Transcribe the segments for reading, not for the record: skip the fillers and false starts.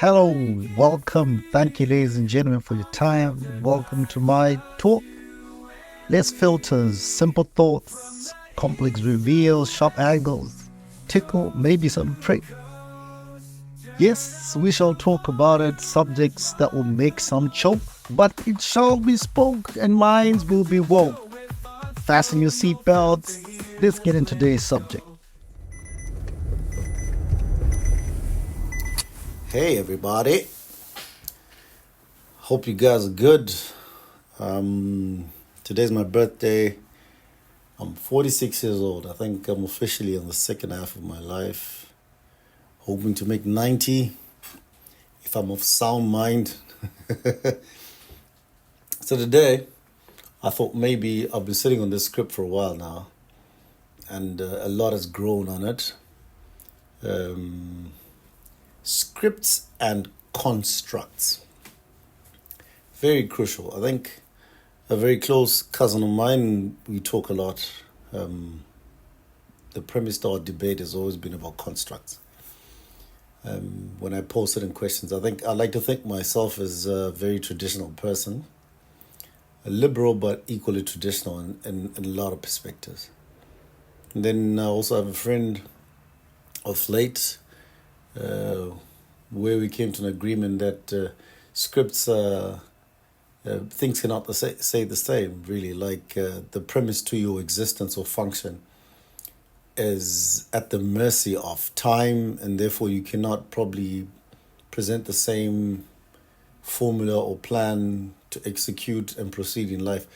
Hello, welcome. Thank you, ladies and gentlemen, for your time. Welcome to my talk. Less filters, simple thoughts, complex reveals, sharp angles, tickle, maybe some prick. Yes, we shall talk about it, subjects that will make some choke, but it shall be spoke and minds will be woke. Fasten your seatbelts. Let's get into today's subject. Hey everybody, hope you guys are good. Today's my birthday. I'm 46 years old. I think I'm officially in the second half of my life, hoping to make 90 if I'm of sound mind. So today I thought maybe I've been sitting on this script for a while now, and a lot has grown on it. Scripts and constructs. Very crucial. I think a very close cousin of mine, we talk a lot. The premise to our debate has always been about constructs. When I pose certain questions, I like to think myself as a very traditional person, a liberal but equally traditional in a lot of perspectives. And then I also have a friend of late where we came to an agreement that scripts, things cannot say the same, really. Like the premise to your existence or function is at the mercy of time, and therefore you cannot probably present the same formula or plan to execute and proceed in life.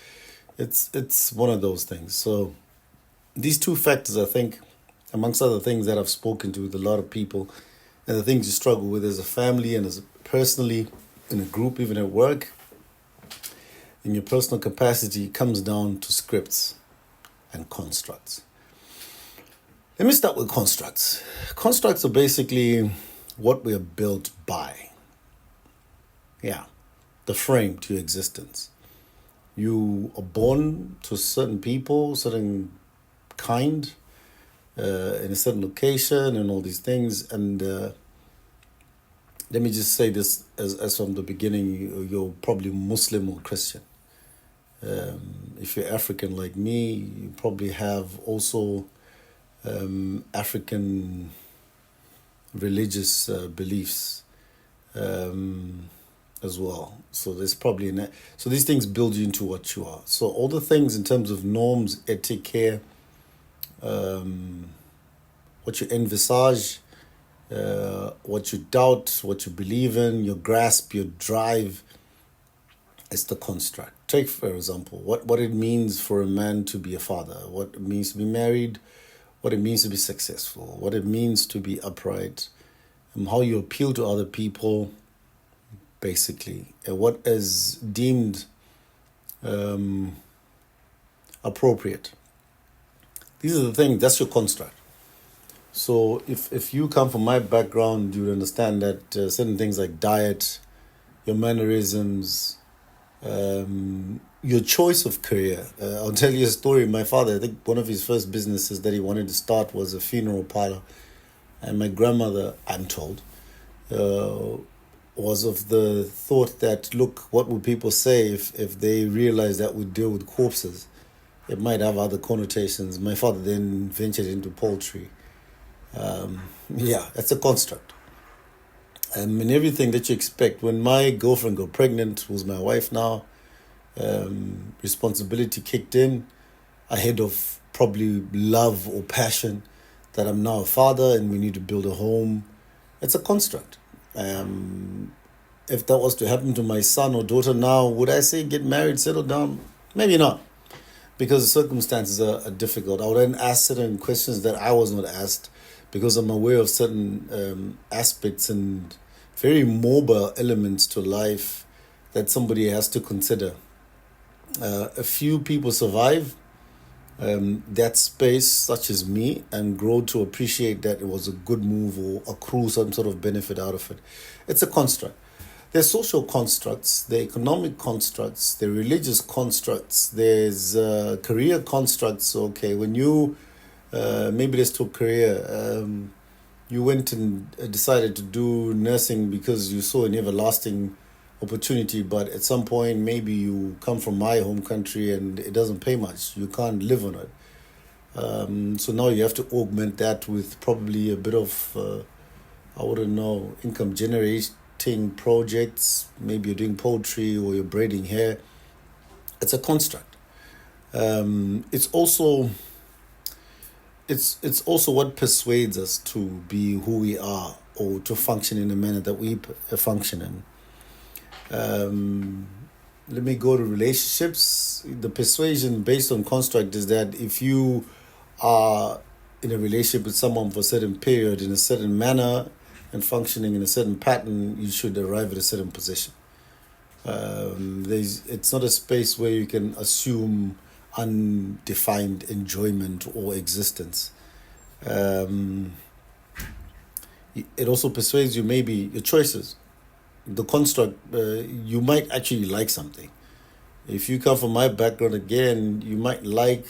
It's one of those things. So these two factors, I think, amongst other things that I've spoken to with a lot of people, and the things you struggle with as a family and as personally in a group, even at work, in your personal capacity, comes down to scripts and constructs. Let me start with constructs. Constructs are basically what we are built by. Yeah, the frame to your existence. You are born to certain people, certain kind, in a certain location and all these things. And let me just say this as from the beginning, you're probably Muslim or Christian. If you're African like me, you probably have also African religious beliefs as well. So there's probably so these things build you into what you are. So all the things in terms of norms, etiquette, what you envisage, what you doubt, what you believe in, your grasp, your drive, is the construct. Take, for example, what it means for a man to be a father, what it means to be married, what it means to be successful, what it means to be upright, and how you appeal to other people, basically, and what is deemed appropriate. These are the things, that's your construct. So if you come from my background, you understand that certain things like diet, your mannerisms, your choice of career. I'll tell you a story. My father, I think one of his first businesses that he wanted to start was a funeral parlor. And my grandmother, I'm told, was of the thought that, look, what would people say if they realized that we deal with corpses? It might have other connotations. My father then ventured into poultry. Yeah, it's a construct. And everything that you expect. When my girlfriend got pregnant, who's my wife now, responsibility kicked in ahead of probably love or passion that I'm now a father and we need to build a home. It's a construct. If that was to happen to my son or daughter now, would I say get married, settle down? Maybe not, because the circumstances are difficult. I would then ask certain questions that I was not asked because I'm aware of certain aspects and very mobile elements to life that somebody has to consider. A few people survive that space, such as me, and grow to appreciate that it was a good move or accrue some sort of benefit out of it. It's a construct. There's social constructs, there are economic constructs, there are religious constructs, there's career constructs. Okay, when you maybe let's talk career. you went and decided to do nursing because you saw an everlasting opportunity, but at some point maybe you come from my home country and it doesn't pay much. You can't live on it. So now you have to augment that with probably a bit of, I wouldn't know, income generating projects. Maybe you're doing poultry or you're braiding hair. It's a construct. It's also what persuades us to be who we are or to function in the manner that we function in. Let me go to relationships. The persuasion based on construct is that if you are in a relationship with someone for a certain period in a certain manner and functioning in a certain pattern, you should arrive at a certain position. It's not a space where you can assume undefined enjoyment or existence. It also persuades you maybe your choices. The construct, you might actually like something. If you come from my background again, you might like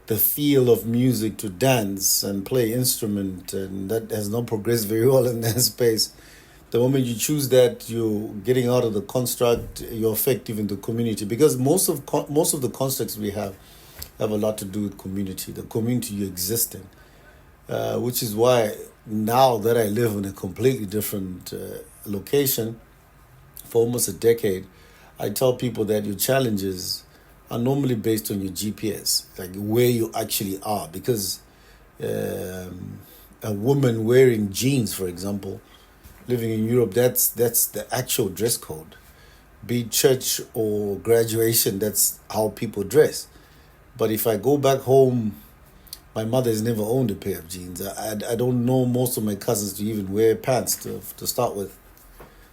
the feel of music to dance and play instrument, and that has not progressed very well in that space. The moment you choose that, you're getting out of the construct, you're effective in the community, because most of the constructs we have a lot to do with community, the community you exist in, which is why now that I live in a completely different location for almost a decade, I tell people that your challenges are normally based on your GPS, like where you actually are, because a woman wearing jeans, for example, living in Europe, that's the actual dress code. Be it church or graduation, that's how people dress. But if I go back home, my mother has never owned a pair of jeans. I don't know most of my cousins to even wear pants to start with.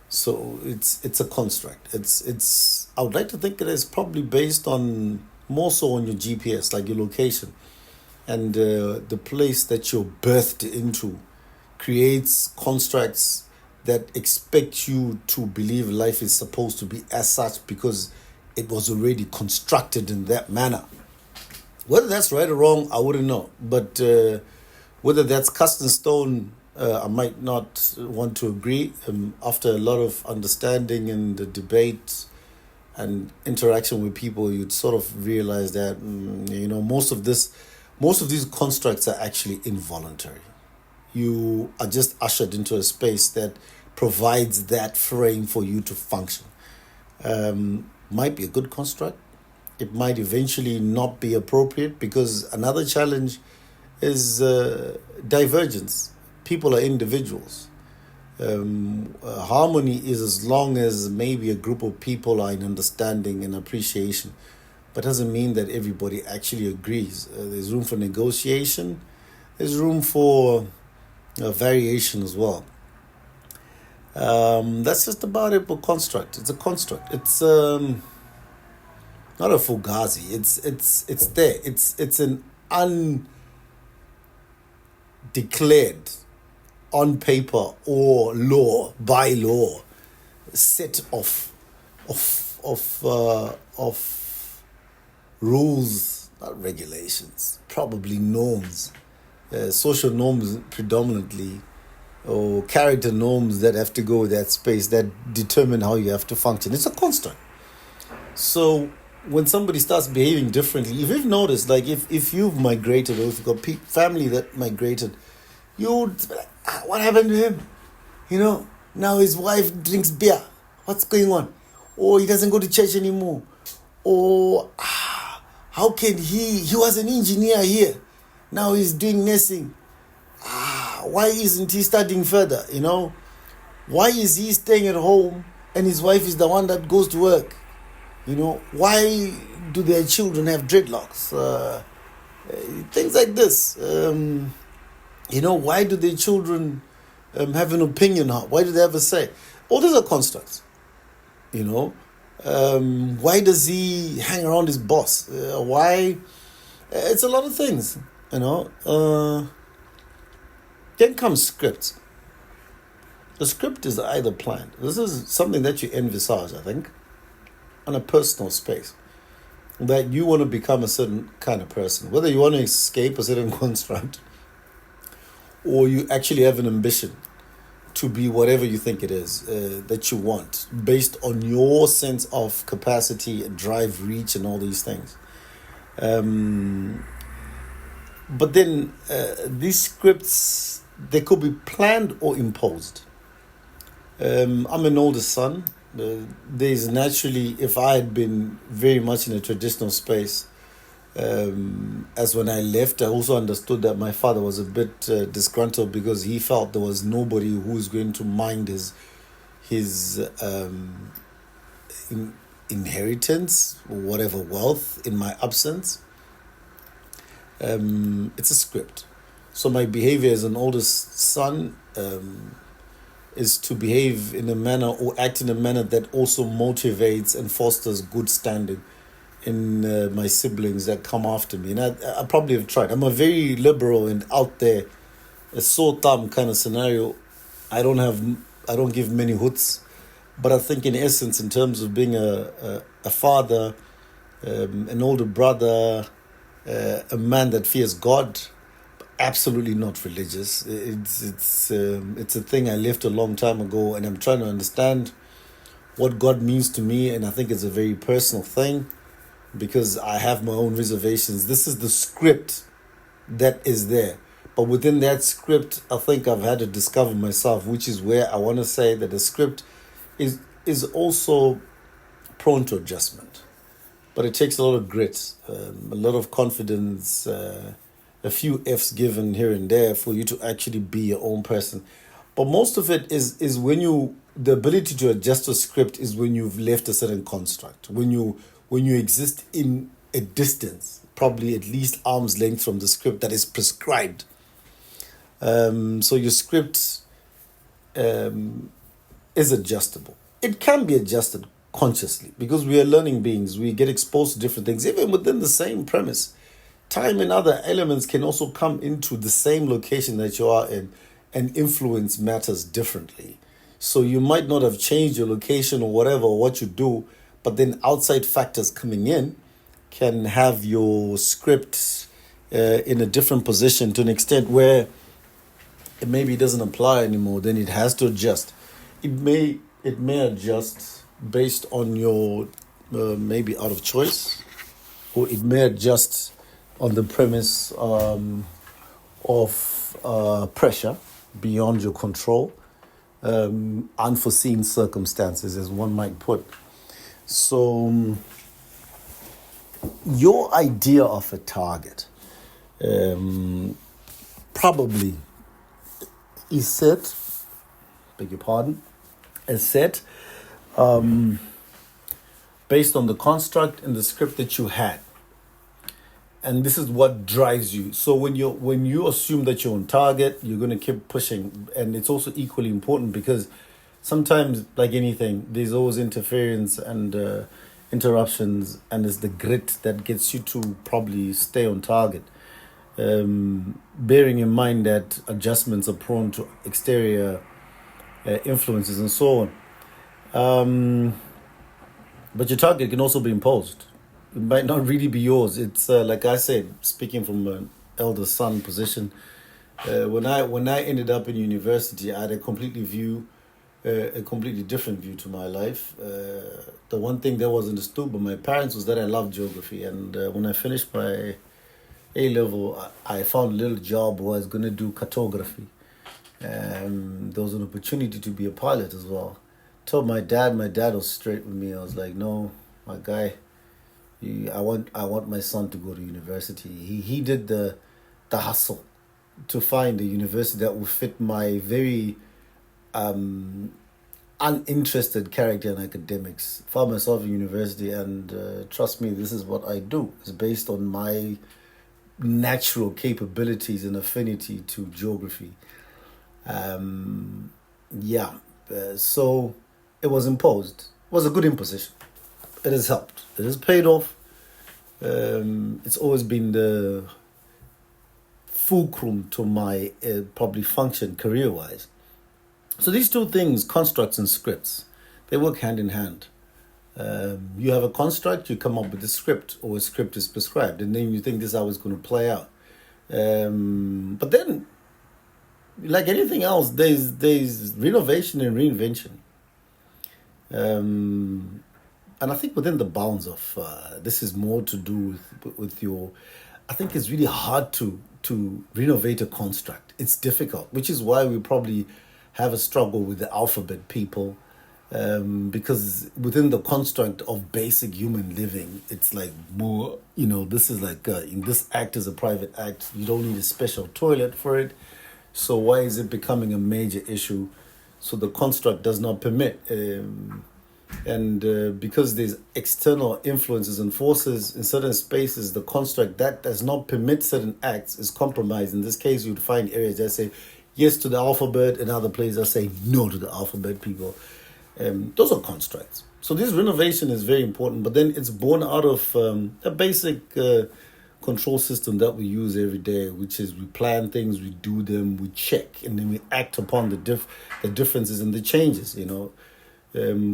So it's a construct. It's I would like to think it is probably based on more so on your GPS, like your location, and the place that you're birthed into creates constructs that expect you to believe life is supposed to be as such because it was already constructed in that manner. Whether that's right or wrong, I wouldn't know. But whether that's cast in stone, I might not want to agree. After a lot of understanding and the debate and interaction with people, you'd sort of realize that most of these constructs are actually involuntary. You are just ushered into a space that provides that frame for you to function. Might be a good construct. It might eventually not be appropriate, because another challenge is divergence. People are individuals. Harmony is as long as maybe a group of people are in understanding and appreciation, but doesn't mean that everybody actually agrees. There's room for negotiation. There's room for variation as well. That's just about it for construct. It's a construct. It's not a fugazi. It's there. It's an undeclared, on paper or by law, set of rules, not regulations, probably norms, social norms predominantly, or character norms that have to go with that space that determine how you have to function. It's a construct. So when somebody starts behaving differently, if you've noticed, like if you've migrated or if you've got family that migrated, you'd be like, what happened to him? Now his wife drinks beer. What's going on? Or he doesn't go to church anymore. Or how can he was an engineer here. Now he's doing nursing. Why isn't he studying further? Why is he staying at home and his wife is the one that goes to work? Why do their children have dreadlocks? Things like this. Why do their children have an opinion? Why do they have a say? All these are constructs. Why does he hang around his boss? Why? It's a lot of things. Then comes script. The script is either planned. This is something that you envisage, I think, on a personal space, that you want to become a certain kind of person, whether you want to escape a certain construct or you actually have an ambition to be whatever you think it is that you want, based on your sense of capacity, drive, reach, and all these things. But then these scripts, they could be planned or imposed. I'm an older son. There's naturally, if I had been very much in a traditional space, as when I left, I also understood that my father was a bit disgruntled because he felt there was nobody who was going to mind his inheritance or whatever wealth in my absence. It's a script. So my behavior as an oldest son is to behave in a manner or act in a manner that also motivates and fosters good standing in my siblings that come after me. And I probably have tried. I'm a very liberal and out there, a sore thumb kind of scenario. I don't give many hoots, but I think in essence, in terms of being a father, an older brother, a man that fears God, absolutely not religious. It's a thing I left a long time ago, and I'm trying to understand what God means to me, and I think it's a very personal thing because I have my own reservations. This is the script that is there. But within that script, I think I've had to discover myself, which is where I want to say that the script is also prone to adjustment. But it takes a lot of grit, a lot of confidence, a few F's given here and there for you to actually be your own person. But most of it is the ability to adjust a script is when you've left a certain construct, when you exist in a distance, probably at least arm's length from the script that is prescribed. So your script is adjustable. It can be adjusted consciously because we are learning beings. We get exposed to different things, even within the same premise. Time and other elements can also come into the same location that you are in and influence matters differently. So you might not have changed your location or whatever, or what you do, but then outside factors coming in can have your script in a different position to an extent where it maybe doesn't apply anymore. Then it has to adjust. It may adjust based on your maybe out of choice, or it may adjust on the premise of pressure beyond your control, unforeseen circumstances, as one might put. So your idea of a target probably is set, beg your pardon, is set based on the construct and the script that you had. And this is what drives you. So when you assume that you're on target, you're going to keep pushing. And it's also equally important because sometimes, like anything, there's always interference and interruptions, and it's the grit that gets you to probably stay on target. Bearing in mind that adjustments are prone to exterior influences and so on. But your target can also be imposed. It might not really be yours. It's like I said, speaking from an elder son position. When I ended up in university, I had a completely different view to my life. The one thing that was understood by my parents was that I loved geography, and when I finished my A level, I found a little job where I was going to do cartography. There was an opportunity to be a pilot as well. Told my dad was straight with me. I was like, no, my guy. I want my son to go to university. He did the hustle to find a university that would fit my very uninterested character in academics. Found myself in university, and trust me, this is what I do. It's based on my natural capabilities and affinity to geography. So it was imposed. It was a good imposition. It has helped. It has paid off. It's always been the fulcrum to my probably function career-wise. So these two things, constructs and scripts, they work hand in hand. You have a construct, you come up with a script, or a script is prescribed, and then you think this is how it's going to play out. But then like anything else, there's renovation and reinvention. And I think within the bounds of this is more to do with your. I think it's really hard to renovate a construct. It's difficult, which is why we probably have a struggle with the alphabet people, because within the construct of basic human living, it's like more. This is like in this act is a private act. You don't need a special toilet for it. So why is it becoming a major issue? So the construct does not permit. And because there's external influences and forces in certain spaces, the construct that does not permit certain acts is compromised. In this case, you'd find areas that say yes to the alphabet and other places that say no to the alphabet people. Those are constructs. So this renovation is very important, but then it's born out of a basic control system that we use every day, which is we plan things, we do them, we check, and then we act upon the differences and the changes,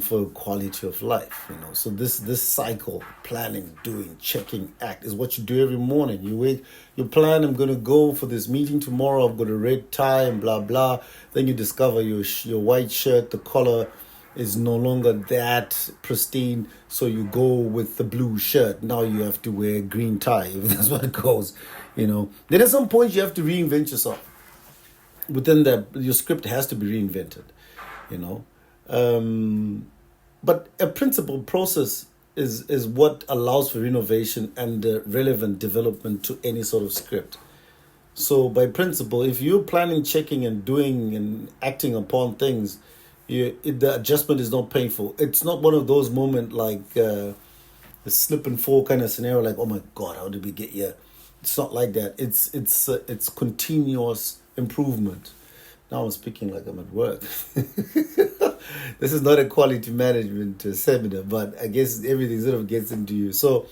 for quality of life, So this cycle, planning, doing, checking, act, is what you do every morning. You wake, you plan, I'm going to go for this meeting tomorrow, I've got a red tie and blah, blah. Then you discover your white shirt, the collar is no longer that pristine, so you go with the blue shirt. Now you have to wear a green tie, if that's what it goes, Then at some point you have to reinvent yourself. Within that, your script has to be reinvented, But a principled process is what allows for renovation and relevant development to any sort of script. So by principle, if you're planning, checking, and doing and acting upon things, the adjustment is not painful. It's not one of those moments like the slip and fall kind of scenario, like, oh my God, how did we get here? It's not like that. It's continuous improvement. Now I'm speaking like I'm at work. This is not a quality management seminar, but I guess everything sort of gets into you. So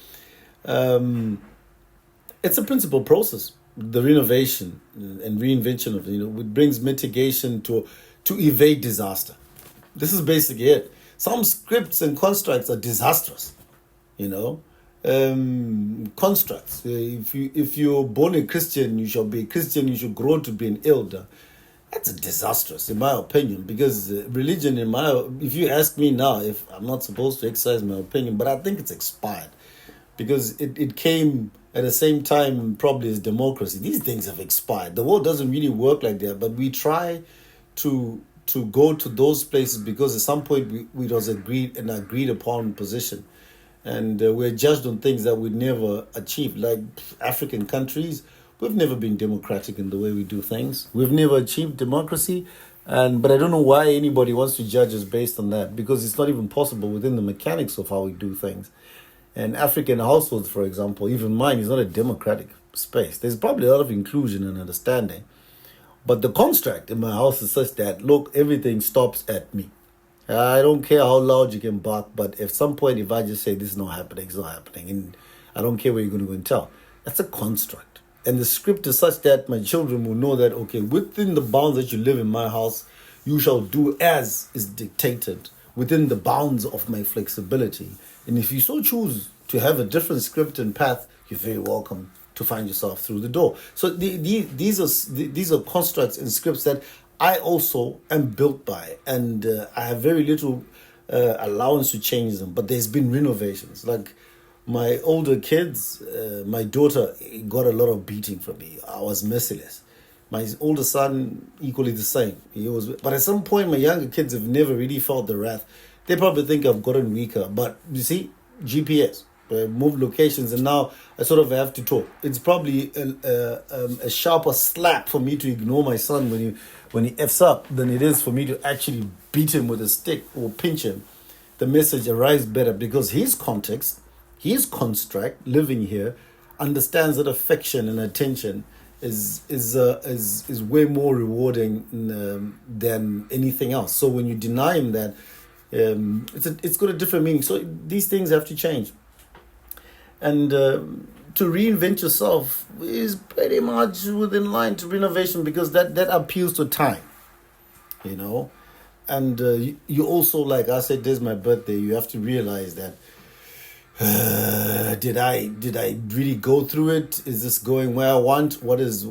it's a principal process, the renovation and reinvention of, it brings mitigation to evade disaster. This is basically it. Some scripts and constructs are disastrous, constructs. If you're born a Christian, you shall be a Christian, you should grow to be an elder. That's disastrous, in my opinion, because religion, if you ask me now, if I'm not supposed to exercise my opinion, but I think it's expired, because it came at the same time probably as democracy. These things have expired. The world doesn't really work like that, but we try to go to those places because at some point we was agreed upon position, and we're judged on things that we never achieved, like African countries. We've never been democratic in the way we do things. We've never achieved democracy, but I don't know why anybody wants to judge us based on that, because it's not even possible within the mechanics of how we do things. And African households, for example, even mine is not a democratic space. There's probably a lot of inclusion and understanding, but the construct in my house is such that, look, everything stops at me. I don't care how loud you can bark, but at some point, if I just say this is not happening, it's not happening, and I don't care where you're going to go and tell. That's a construct. And the script is such that my children will know that, okay, within the bounds that you live in my house, you shall do as is dictated within the bounds of my flexibility. And if you so choose to have a different script and path, you're very welcome to find yourself through the door. So these are constructs and scripts that I also am built by, and I have very little allowance to change them. But there's been renovations. Like my older kids, my daughter got a lot of beating from me. I was merciless. My older son, equally the same. But at some point, my younger kids have never really felt the wrath. They probably think I've gotten weaker. But you see, GPS, moved locations, and now I sort of have to talk. It's probably a sharper slap for me to ignore my son when he F's up than it is for me to actually beat him with a stick or pinch him. The message arrives better because his context, his construct, living here, understands that affection and attention is way more rewarding than anything else. So when you deny him that, it's got a different meaning. So these things have to change. And to reinvent yourself is pretty much within line to renovation, because that appeals to time, And you also, like I said, there's my birthday. You have to realize that did I really go through it? Is this going where I want? What is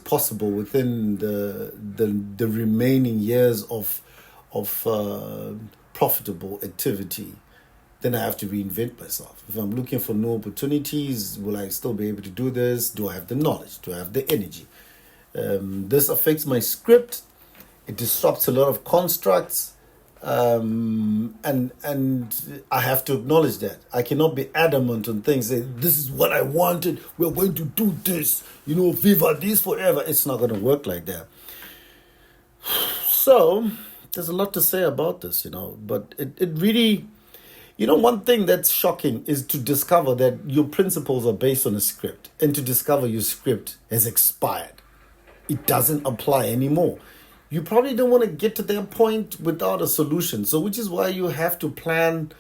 possible within the remaining years of profitable activity? Then I have to reinvent myself. If I'm looking for new opportunities, will I still be able to do this? Do I have the knowledge? Do I have the energy? This affects my script. It disrupts a lot of constructs, and I have to acknowledge that. I cannot be adamant on things. Say, this is what I wanted. We're going to do this. Viva this forever. It's not going to work like that. So there's a lot to say about this, but it really. One thing that's shocking is to discover that your principles are based on a script, and to discover your script has expired. It doesn't apply anymore. You probably don't want to get to that point without a solution. So, which is why you have to plan,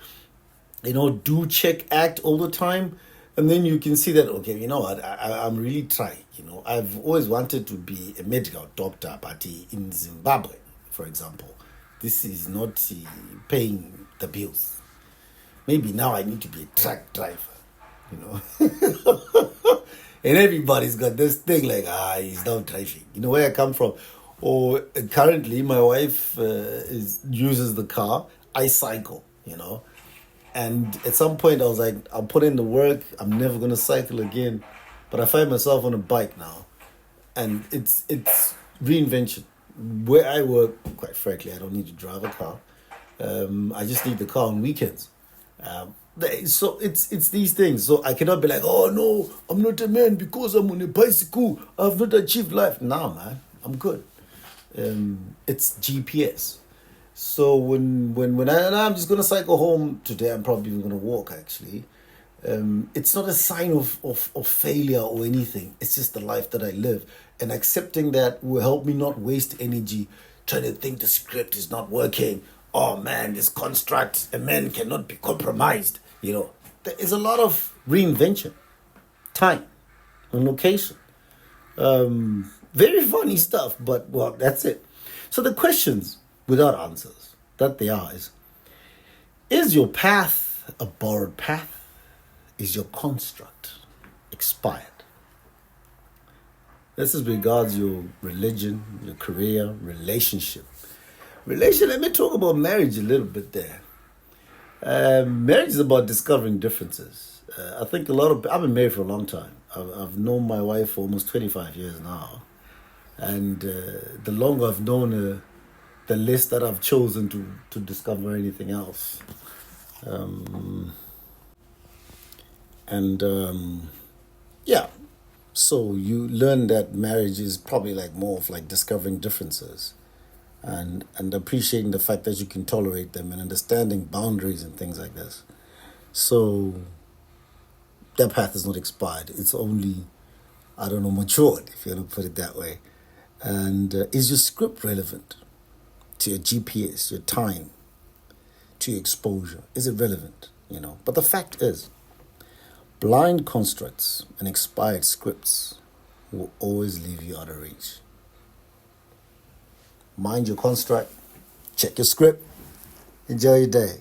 do, check, act all the time. And then you can see that, okay, you know what, I'm really trying. I've always wanted to be a medical doctor, but in Zimbabwe, for example, this is not paying the bills. Maybe now I need to be a truck driver, And everybody's got this thing like, he's not driving. Where I come from. Or currently my wife uses the car. I cycle, And at some point I was like, I'll put in the work. I'm never going to cycle again. But I find myself on a bike now. And it's reinvention. Where I work, quite frankly, I don't need to drive a car. I just need the car on weekends. So it's these things. So I cannot be like, oh no, I'm not a man because I'm on a bicycle. I've not achieved life. Nah, man, I'm good. It's GPS. So when I'm just gonna cycle home today, I'm probably even gonna walk actually. It's not a sign of failure or anything. It's just the life that I live, and accepting that will help me not waste energy trying to think the script is not working. Oh man, this construct, a man cannot be compromised. There is a lot of reinvention, time, and location. Very funny stuff, but well, that's it. So the questions without answers that they are is your path a borrowed path? Is your construct expired? This is regards your religion, your career, relationship. Let me talk about marriage a little bit there. Marriage is about discovering differences. I think I've been married for a long time. I've known my wife for almost 25 years now. And the longer I've known her, the less that I've chosen to discover anything else. Yeah. So you learn that marriage is probably more of discovering differences. And appreciating the fact that you can tolerate them and understanding boundaries and things like this. So that path is not expired. It's only, matured, if you want to put it that way. And is your script relevant to your GPS, your time, to your exposure? Is it relevant? But the fact is, blind constructs and expired scripts will always leave you out of reach. Mind your construct, check your script, enjoy your day.